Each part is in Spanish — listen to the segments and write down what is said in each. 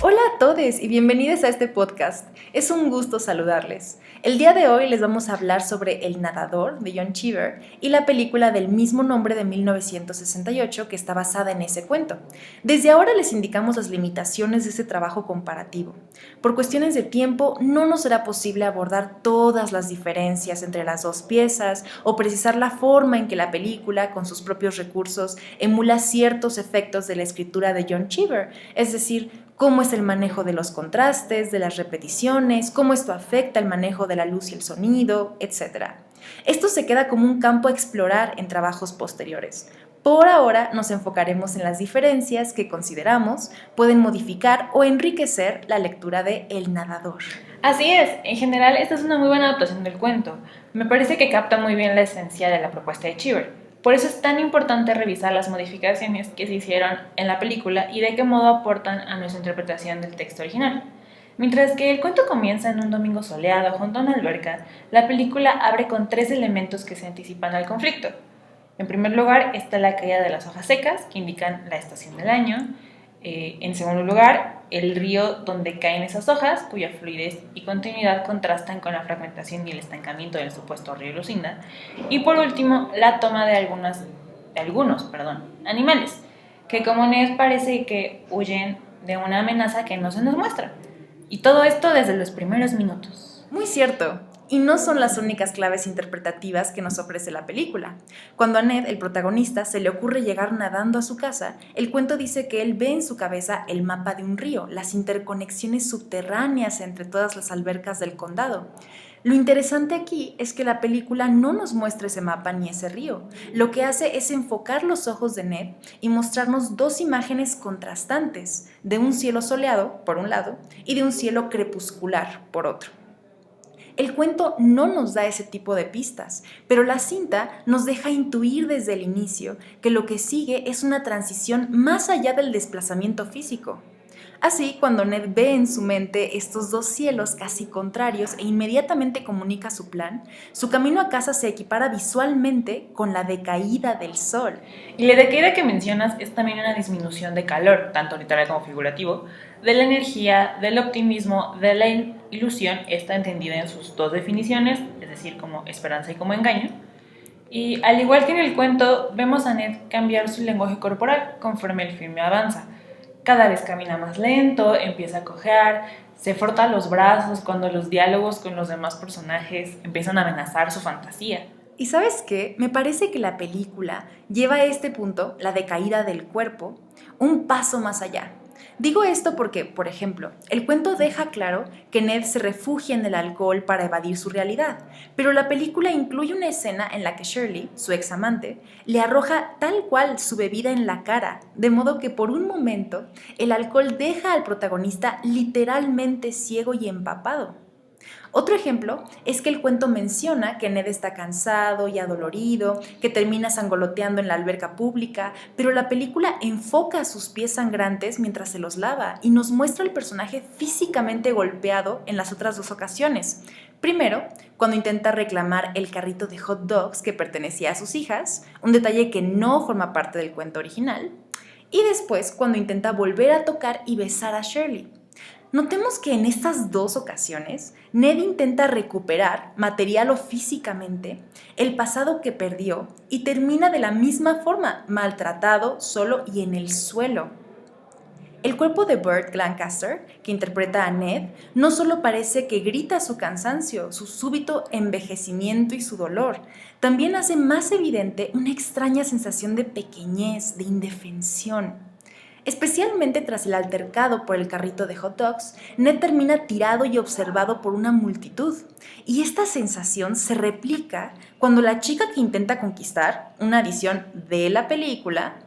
Hola a todos y bienvenidos a este podcast. Es un gusto saludarles. El día de hoy les vamos a hablar sobre El nadador de John Cheever y la película del mismo nombre de 1968 que está basada en ese cuento. Desde ahora les indicamos las limitaciones de este trabajo comparativo. Por cuestiones de tiempo no nos será posible abordar todas las diferencias entre las dos piezas o precisar la forma en que la película, con sus propios recursos, emula ciertos efectos de la escritura de John Cheever, es decir, cómo es el manejo de los contrastes, de las repeticiones, cómo esto afecta el manejo de la luz y el sonido, etc. Esto se queda como un campo a explorar en trabajos posteriores. Por ahora nos enfocaremos en las diferencias que consideramos pueden modificar o enriquecer la lectura de El nadador. Así es, en general esta es una muy buena adaptación del cuento. Me parece que capta muy bien la esencia de la propuesta de Cheever. Por eso es tan importante revisar las modificaciones que se hicieron en la película y de qué modo aportan a nuestra interpretación del texto original. Mientras que el cuento comienza en un domingo soleado junto a una alberca, la película abre con 3 elementos que se anticipan al conflicto. En primer lugar está la caída de las hojas secas, que indican la estación del año. En segundo lugar, el río donde caen esas hojas, cuya fluidez y continuidad contrastan con la fragmentación y el estancamiento del supuesto río Lucinda. Y por último, la toma de algunos animales, que como Ned parece que huyen de una amenaza que no se nos muestra. Y todo esto desde los primeros minutos. Muy cierto. Y no son las únicas claves interpretativas que nos ofrece la película. Cuando a Ned, el protagonista, se le ocurre llegar nadando a su casa, el cuento dice que él ve en su cabeza el mapa de un río, las interconexiones subterráneas entre todas las albercas del condado. Lo interesante aquí es que la película no nos muestra ese mapa ni ese río. Lo que hace es enfocar los ojos de Ned y mostrarnos dos imágenes contrastantes, de un cielo soleado, por un lado, y de un cielo crepuscular, por otro. El cuento no nos da ese tipo de pistas, pero la cinta nos deja intuir desde el inicio que lo que sigue es una transición más allá del desplazamiento físico. Así, cuando Ned ve en su mente estos dos cielos casi contrarios e inmediatamente comunica su plan, su camino a casa se equipara visualmente con la decaída del sol. Y la decaída que mencionas es también una disminución de calor, tanto literal como figurativo, de la energía, del optimismo, de la ilusión, está entendida en sus dos definiciones, es decir, como esperanza y como engaño. Y al igual que en el cuento, vemos a Ned cambiar su lenguaje corporal conforme el filme avanza. Cada vez camina más lento, empieza a cojear, se frota los brazos cuando los diálogos con los demás personajes empiezan a amenazar su fantasía. ¿Y sabes qué? Me parece que la película lleva a este punto, la decaída del cuerpo, un paso más allá. Digo esto porque, por ejemplo, el cuento deja claro que Ned se refugia en el alcohol para evadir su realidad, pero la película incluye una escena en la que Shirley, su ex amante, le arroja tal cual su bebida en la cara, de modo que por un momento el alcohol deja al protagonista literalmente ciego y empapado. Otro ejemplo es que el cuento menciona que Ned está cansado y adolorido, que termina sangoloteando en la alberca pública, pero la película enfoca a sus pies sangrantes mientras se los lava y nos muestra al personaje físicamente golpeado en las otras dos ocasiones. Primero, cuando intenta reclamar el carrito de hot dogs que pertenecía a sus hijas, un detalle que no forma parte del cuento original, y después cuando intenta volver a tocar y besar a Shirley. Notemos que en estas dos ocasiones, Ned intenta recuperar, material o físicamente, el pasado que perdió y termina de la misma forma, maltratado, solo y en el suelo. El cuerpo de Burt Lancaster, que interpreta a Ned, no solo parece que grita su cansancio, su súbito envejecimiento y su dolor, también hace más evidente una extraña sensación de pequeñez, de indefensión. Especialmente tras el altercado por el carrito de hot dogs, Ned termina tirado y observado por una multitud. Y esta sensación se replica cuando la chica que intenta conquistar, una adición de la película,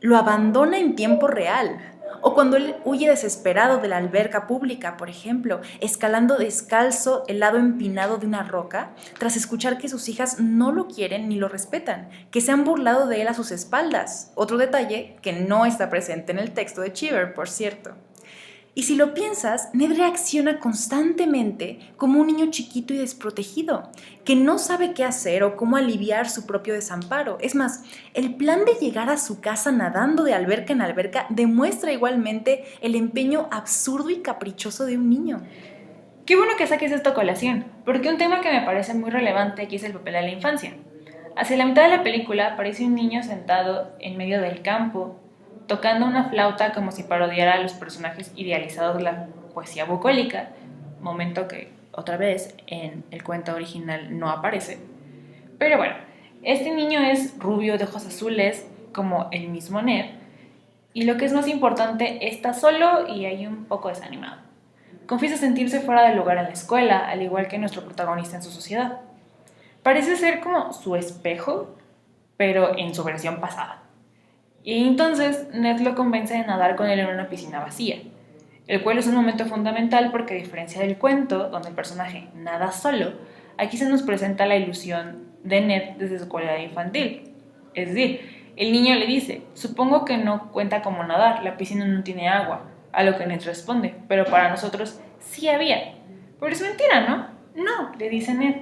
lo abandona en tiempo real. O cuando él huye desesperado de la alberca pública, por ejemplo, escalando descalzo el lado empinado de una roca, tras escuchar que sus hijas no lo quieren ni lo respetan, que se han burlado de él a sus espaldas. Otro detalle que no está presente en el texto de Cheever, por cierto. Y si lo piensas, Ned reacciona constantemente como un niño chiquito y desprotegido, que no sabe qué hacer o cómo aliviar su propio desamparo. Es más, el plan de llegar a su casa nadando de alberca en alberca demuestra igualmente el empeño absurdo y caprichoso de un niño. Qué bueno que saques esto a colación, porque un tema que me parece muy relevante aquí es el papel de la infancia. Hacia la mitad de la película aparece un niño sentado en medio del campo, tocando una flauta como si parodiara a los personajes idealizados de la poesía bucólica, momento que otra vez en el cuento original no aparece. Pero bueno, este niño es rubio de ojos azules, como el mismo Ned, y lo que es más importante, está solo y ahí un poco desanimado. Confiesa sentirse fuera de lugar en la escuela, al igual que nuestro protagonista en su sociedad. Parece ser como su espejo, pero en su versión pasada. Y entonces Ned lo convence de nadar con él en una piscina vacía, el cual es un momento fundamental porque a diferencia del cuento, donde el personaje nada solo, aquí se nos presenta la ilusión de Ned desde su cualidad infantil. Es decir, el niño le dice, supongo que no cuenta como nadar, la piscina no tiene agua, a lo que Ned responde, pero para nosotros sí había. Pero es mentira, ¿no? No, le dice Ned.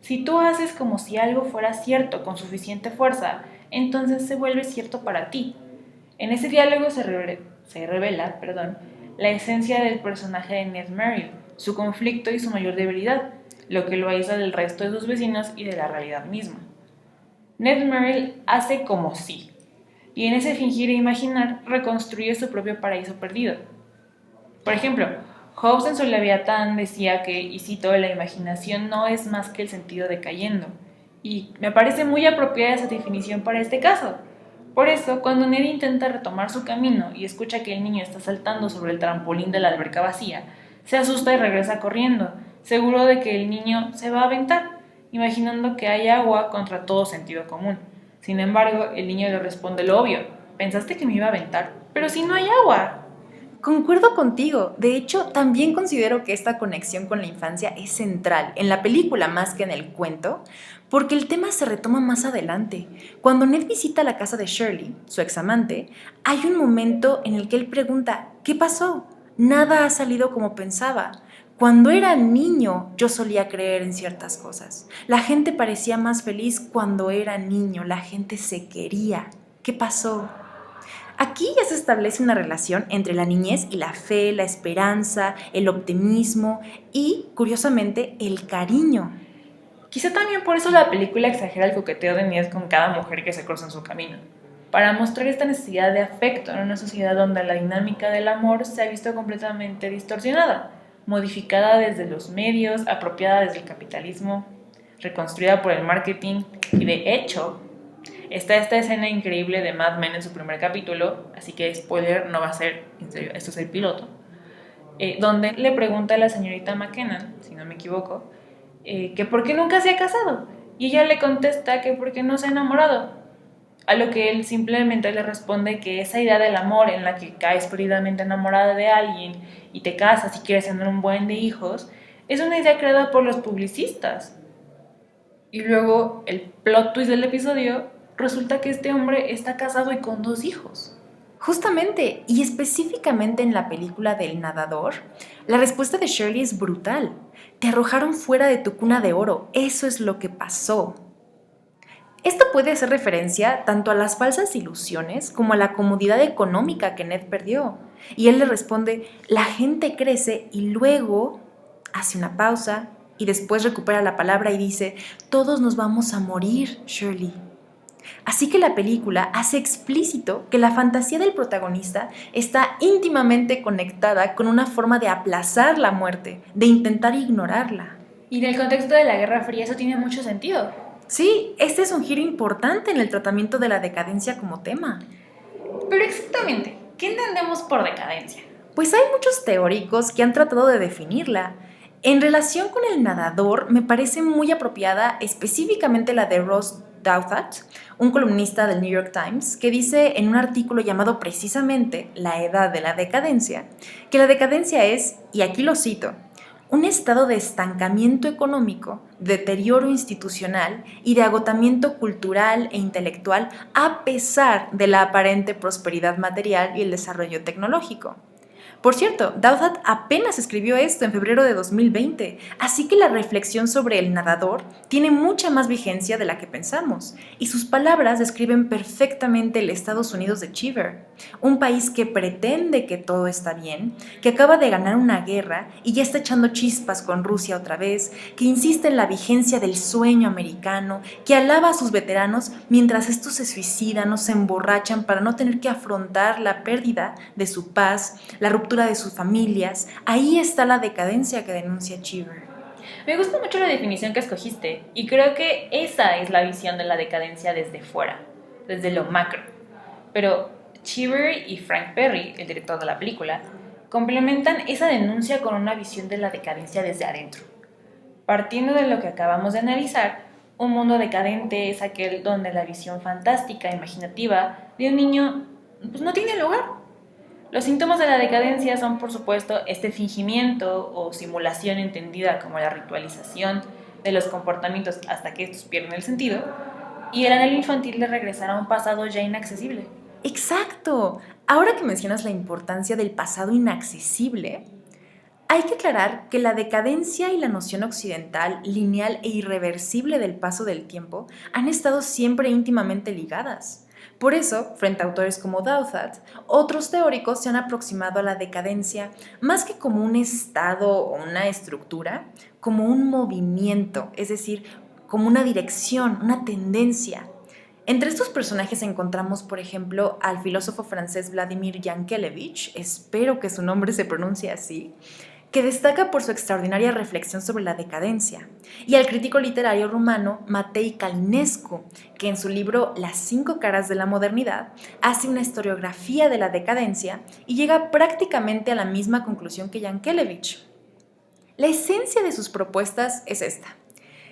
Si tú haces como si algo fuera cierto con suficiente fuerza, entonces se vuelve cierto para ti. En ese diálogo se revela la esencia del personaje de Ned Merrill, su conflicto y su mayor debilidad, lo que lo aísla del resto de sus vecinos y de la realidad misma. Ned Merrill hace como sí, y en ese fingir e imaginar reconstruye su propio paraíso perdido. Por ejemplo, Hobbes en su Leviatán decía que, y cito, la imaginación no es más que el sentido decayendo, y me parece muy apropiada esa definición para este caso. Por eso, cuando Ned intenta retomar su camino y escucha que el niño está saltando sobre el trampolín de la alberca vacía, se asusta y regresa corriendo, seguro de que el niño se va a aventar, imaginando que hay agua contra todo sentido común. Sin embargo, el niño le responde lo obvio, pensaste que me iba a aventar, pero si no hay agua. Concuerdo contigo. De hecho, también considero que esta conexión con la infancia es central en la película más que en el cuento, porque el tema se retoma más adelante. Cuando Ned visita la casa de Shirley, su examante, hay un momento en el que él pregunta, ¿qué pasó? Nada ha salido como pensaba. Cuando era niño, yo solía creer en ciertas cosas. La gente parecía más feliz cuando era niño, la gente se quería. ¿Qué pasó? Aquí ya se establece una relación entre la niñez y la fe, la esperanza, el optimismo y, curiosamente, el cariño. Quizá también por eso la película exagera el coqueteo de Ned con cada mujer que se cruza en su camino, para mostrar esta necesidad de afecto en una sociedad donde la dinámica del amor se ha visto completamente distorsionada, modificada desde los medios, apropiada desde el capitalismo, reconstruida por el marketing y de hecho está esta escena increíble de Mad Men en su primer capítulo, así que spoiler, no va a ser, en serio, esto es el piloto, donde le pregunta a la señorita McKenna, si no me equivoco, que por qué nunca se ha casado. Y ella le contesta que porque no se ha enamorado. A lo que él simplemente le responde que esa idea del amor en la que caes perdidamente enamorada de alguien y te casas y quieres tener un buen de hijos, es una idea creada por los publicistas. Y luego el plot twist del episodio resulta que este hombre está casado y con 2 hijos. Justamente, y específicamente en la película del nadador, la respuesta de Shirley es brutal. Te arrojaron fuera de tu cuna de oro, eso es lo que pasó. Esto puede hacer referencia tanto a las falsas ilusiones como a la comodidad económica que Ned perdió. Y él le responde, la gente crece y luego hace una pausa y después recupera la palabra y dice, todos nos vamos a morir, Shirley. Así que la película hace explícito que la fantasía del protagonista está íntimamente conectada con una forma de aplazar la muerte, de intentar ignorarla. Y en el contexto de la Guerra Fría eso tiene mucho sentido. Sí, este es un giro importante en el tratamiento de la decadencia como tema. Pero exactamente, ¿qué entendemos por decadencia? Pues hay muchos teóricos que han tratado de definirla. En relación con el nadador, me parece muy apropiada específicamente la de Ross Douthat, un columnista del New York Times, que dice en un artículo llamado precisamente La edad de la decadencia, que la decadencia es, y aquí lo cito, un estado de estancamiento económico, deterioro institucional y de agotamiento cultural e intelectual a pesar de la aparente prosperidad material y el desarrollo tecnológico. Por cierto, Dowd apenas escribió esto en febrero de 2020, así que la reflexión sobre el nadador tiene mucha más vigencia de la que pensamos, y sus palabras describen perfectamente el Estados Unidos de Cheever, un país que pretende que todo está bien, que acaba de ganar una guerra y ya está echando chispas con Rusia otra vez, que insiste en la vigencia del sueño americano, que alaba a sus veteranos mientras estos se suicidan o se emborrachan para no tener que afrontar la pérdida de su paz, la ruptura de sus familias. Ahí está la decadencia que denuncia Cheever. Me gusta mucho la definición que escogiste y creo que esa es la visión de la decadencia desde fuera, desde lo macro. Pero Cheever y Frank Perry, el director de la película, complementan esa denuncia con una visión de la decadencia desde adentro. Partiendo de lo que acabamos de analizar, un mundo decadente es aquel donde la visión fantástica, imaginativa de un niño no tiene lugar. Los síntomas de la decadencia son, por supuesto, este fingimiento o simulación entendida como la ritualización de los comportamientos hasta que estos pierden el sentido, y el anhelo infantil de regresar a un pasado ya inaccesible. ¡Exacto! Ahora que mencionas la importancia del pasado inaccesible, hay que aclarar que la decadencia y la noción occidental, lineal e irreversible del paso del tiempo han estado siempre íntimamente ligadas. Por eso, frente a autores como Dowd, otros teóricos se han aproximado a la decadencia más que como un estado o una estructura, como un movimiento, es decir, como una dirección, una tendencia. Entre estos personajes encontramos, por ejemplo, al filósofo francés Vladimir Yankelevich, espero que su nombre se pronuncie así, que destaca por su extraordinaria reflexión sobre la decadencia, y al crítico literario rumano Matei Calinescu, que en su libro Las 5 caras de la modernidad hace una historiografía de la decadencia y llega prácticamente a la misma conclusión que Yankelevich. La esencia de sus propuestas es esta.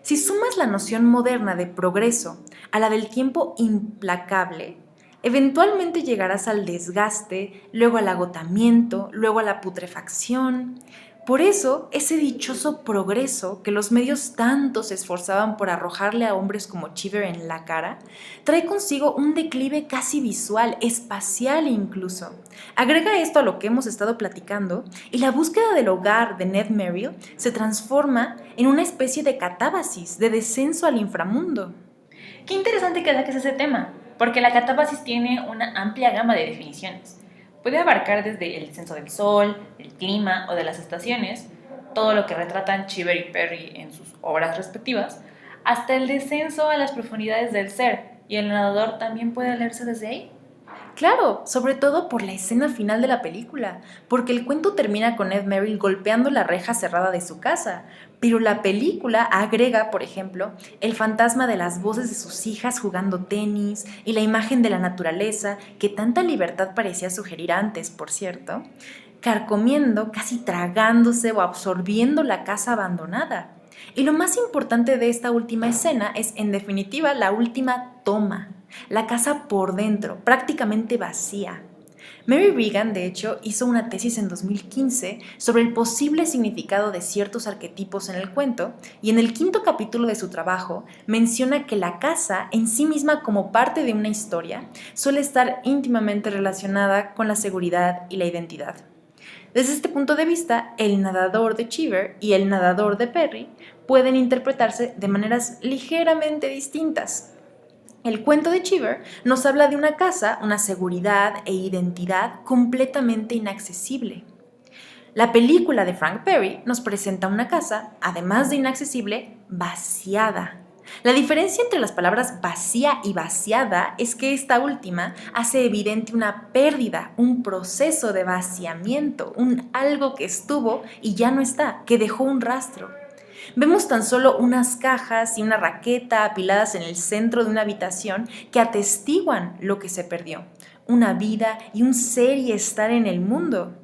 Si sumas la noción moderna de progreso a la del tiempo implacable, eventualmente llegarás al desgaste, luego al agotamiento, luego a la putrefacción. Por eso, ese dichoso progreso que los medios tanto se esforzaban por arrojarle a hombres como Cheever en la cara, trae consigo un declive casi visual, espacial incluso. Agrega esto a lo que hemos estado platicando y la búsqueda del hogar de Ned Merrill se transforma en una especie de catábasis, de descenso al inframundo. Qué interesante que saques ese tema, porque la catábasis tiene una amplia gama de definiciones. Puede abarcar desde el descenso del sol, del clima o de las estaciones, todo lo que retratan Cheever y Perry en sus obras respectivas, hasta el descenso a las profundidades del ser, y el nadador también puede leerse desde ahí. Claro, sobre todo por la escena final de la película, porque el cuento termina con Ned Merrill golpeando la reja cerrada de su casa, pero la película agrega, por ejemplo, el fantasma de las voces de sus hijas jugando tenis y la imagen de la naturaleza que tanta libertad parecía sugerir antes, por cierto, carcomiendo, casi tragándose o absorbiendo la casa abandonada. Y lo más importante de esta última escena es, en definitiva, la última toma. La casa por dentro, prácticamente vacía. Mary Regan, de hecho, hizo una tesis en 2015 sobre el posible significado de ciertos arquetipos en el cuento y en el 5º capítulo de su trabajo menciona que la casa en sí misma como parte de una historia suele estar íntimamente relacionada con la seguridad y la identidad. Desde este punto de vista, el nadador de Cheever y el nadador de Perry pueden interpretarse de maneras ligeramente distintas. El cuento de Cheever nos habla de una casa, una seguridad e identidad completamente inaccesible. La película de Frank Perry nos presenta una casa, además de inaccesible, vaciada. La diferencia entre las palabras vacía y vaciada es que esta última hace evidente una pérdida, un proceso de vaciamiento, un algo que estuvo y ya no está, que dejó un rastro. Vemos tan solo unas cajas y una raqueta apiladas en el centro de una habitación que atestiguan lo que se perdió, una vida y un ser y estar en el mundo.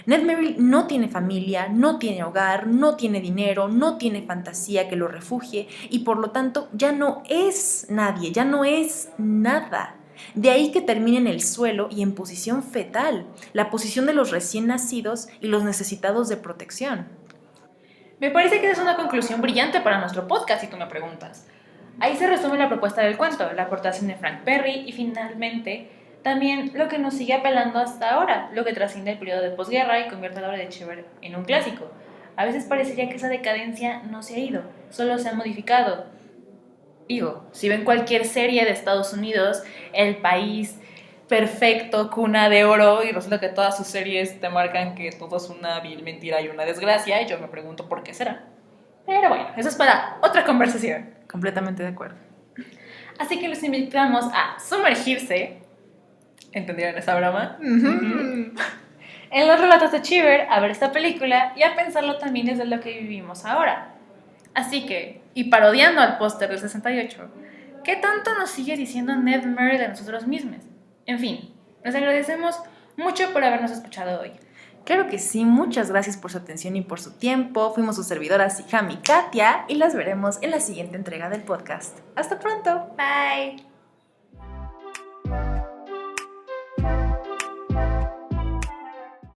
Ned Merrill no tiene familia, no tiene hogar, no tiene dinero, no tiene fantasía que lo refugie y por lo tanto ya no es nadie, ya no es nada. De ahí que termine en el suelo y en posición fetal, la posición de los recién nacidos y los necesitados de protección. Me parece que esa es una conclusión brillante para nuestro podcast, si tú me preguntas. Ahí se resume la propuesta del cuento, la aportación de Frank Perry y finalmente También lo que nos sigue apelando hasta ahora, lo que trasciende el periodo de posguerra y convierte la obra de Cheever en un clásico. A veces parecería que esa decadencia no se ha ido, solo se ha modificado. Digo, si ven cualquier serie de Estados Unidos, el país perfecto, cuna de oro, y resulta que todas sus series te marcan que todo es una vil mentira y una desgracia, y yo me pregunto por qué será. Pero bueno, eso es para otra conversación. Completamente de acuerdo. Así que los invitamos a sumergirse, ¿entendieron esa broma? En los relatos de Cheever, a ver esta película y a pensarlo también desde lo que vivimos ahora. Así que, y parodiando al póster del 68, ¿qué tanto nos sigue diciendo Ned Murray de nosotros mismos? En fin, les agradecemos mucho por habernos escuchado hoy. Claro que sí, muchas gracias por su atención y por su tiempo. Fuimos sus servidoras Siham y Katia y las veremos en la siguiente entrega del podcast. ¡Hasta pronto! Bye.